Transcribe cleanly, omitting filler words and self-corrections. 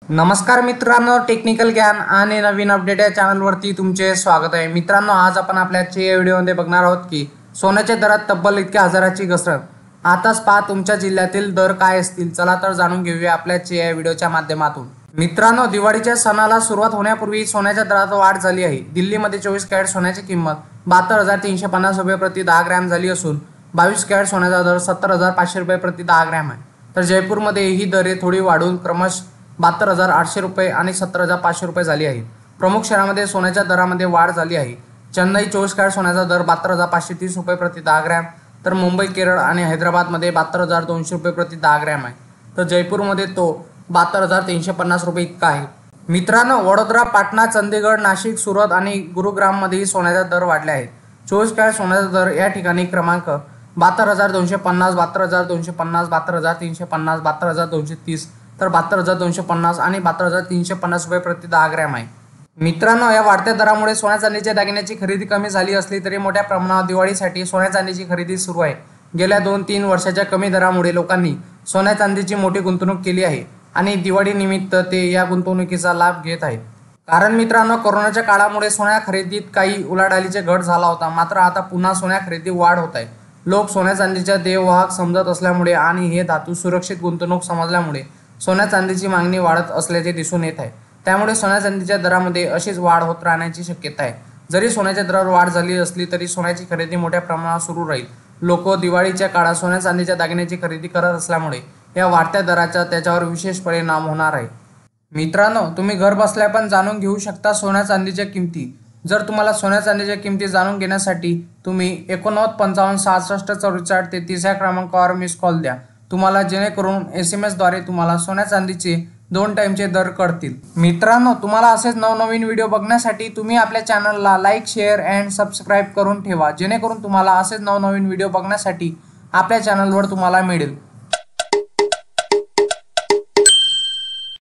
नमस्कार मित्रांनो, टेक्निकल ज्ञान आणि नवीन अपडेट या चॅनलवरती तुमचे स्वागत आहे। मित्रांनो, आज आपण आपल्याच्या व्हिडिओमध्ये बघणार आहोत की सोन्याच्या दरात तब्बल इतक्या हजाराची घसरण। आताच पहा तुमच्या जिल्ह्यातील दर काय असतील। चला तर जाणून घेऊया आपल्याच्या या व्हिडिओच्या माध्यमातून। मित्रांनो, दिवाळीच्या सणाला सुरुवात होण्यापूर्वी सोन्याच्या दरात वाढ झाली आहे। दिल्लीमध्ये 24 कॅरेट सोन्याची किंमत 72,350 रुपये प्रति 10 ग्रॅम झाली असून 22 कॅरेट सोन्याचा दर 70,500 रुपये प्रति 10 ग्रॅम आहे। तर जयपूरमध्ये ही दरे थोडी वाढून क्रमशः 72,800 रुपये आणि 70,500 रुपये झाली आहे। प्रमुख शहरांमध्ये सोन्याच्या दरामध्ये वाढ झाली आहे। चेन्नई 24 कॅरेट सोन्याचा दर 72,530 रुपये प्रति 10 ग्रॅम, तर मुंबई, केरळ आणि हैदराबादमध्ये 72,200 रुपये प्रति 10 ग्रॅम आहे। तर जयपूरमध्ये तो 72,350 रुपये इतका आहे। मित्रांनो, वडोदरा, पाटणा, चंदीगड, नाशिक, सुरत आणि गुरुग्राममध्येही सोन्याचा दर वाढले आहेत। 24 कॅरेट सोन्याचा दर या ठिकाणी क्रमांक 72,250, 72,250, 72,350, 72,230, तर 72,250 आणि 72,350 रुपये प्रति 10 ग्रॅम आहे। मित्रांनो, या वाढत्या दरामुळे सोन्या चांदीच्या दागिन्याची खरेदी कमी झाली असली तरी मोठ्या प्रमाणात दिवाळीसाठी सोन्या चांदीची खरेदी सुरू आहे। गेल्या 2-3 वर्षाच्या कमी दरामुळे लोकांनी सोन्या चांदीची मोठी गुंतवणूक केली आहे आणि दिवाळी निमित्त ते या गुंतवणुकीचा लाभ घेत आहेत। कारण मित्रांनो, कोरोनाच्या काळामुळे सोन्या खरेदीत काही उलाढालीचे घट झाला होता, मात्र आता पुन्हा सोन्या खरेदी वाढ होत आहे। लोक सोन्या चांदीच्या देववाहक समजत असल्यामुळे आणि हे धातू सुरक्षित गुंतवणूक समजल्यामुळे सोन्या चांदीची मागणी वाढत असल्याचे दिसून येत आहे। त्यामुळे सोन्या चांदीच्या दरामध्ये अशीच वाढ होत राहण्याची शक्यता आहे। जरी सोन्याच्या दरावर वाढ झाली असली तरी सोन्याची खरेदी मोठ्या प्रमाणात सुरू राहील। लोक दिवाळीच्या काळात सोन्या चांदीच्या दागिन्याची खरेदी करत असल्यामुळे या वाढत्या दराचा त्याच्यावर विशेष परिणाम होणार आहे। मित्रांनो, तुम्ही घर बसल्या पण जाणून घेऊ शकता सोन्या चांदीच्या किमती। जर तुम्हाला सोन्या चांदीच्या किमती जाणून घेण्यासाठी तुम्ही 89 55 66 44 33 या क्रमांकावर मिस कॉल द्या। तुम्हाला जेणेकरून SMS द्वारे तुम्हाला सोन्या चांदीचे 2 टाइमचे दर कळतील। मित्रांनो, तुम्हाला असेच नवनवीन व्हिडिओ बघण्यासाठी तुम्ही आपल्या चॅनलला लाईक, शेअर अँड सबस्क्राईब करून ठेवा, जेणेकरून तुम्हाला असेच नवनवीन व्हिडिओ बघण्यासाठी आपल्या चॅनलवर तुम्हाला मिळेल।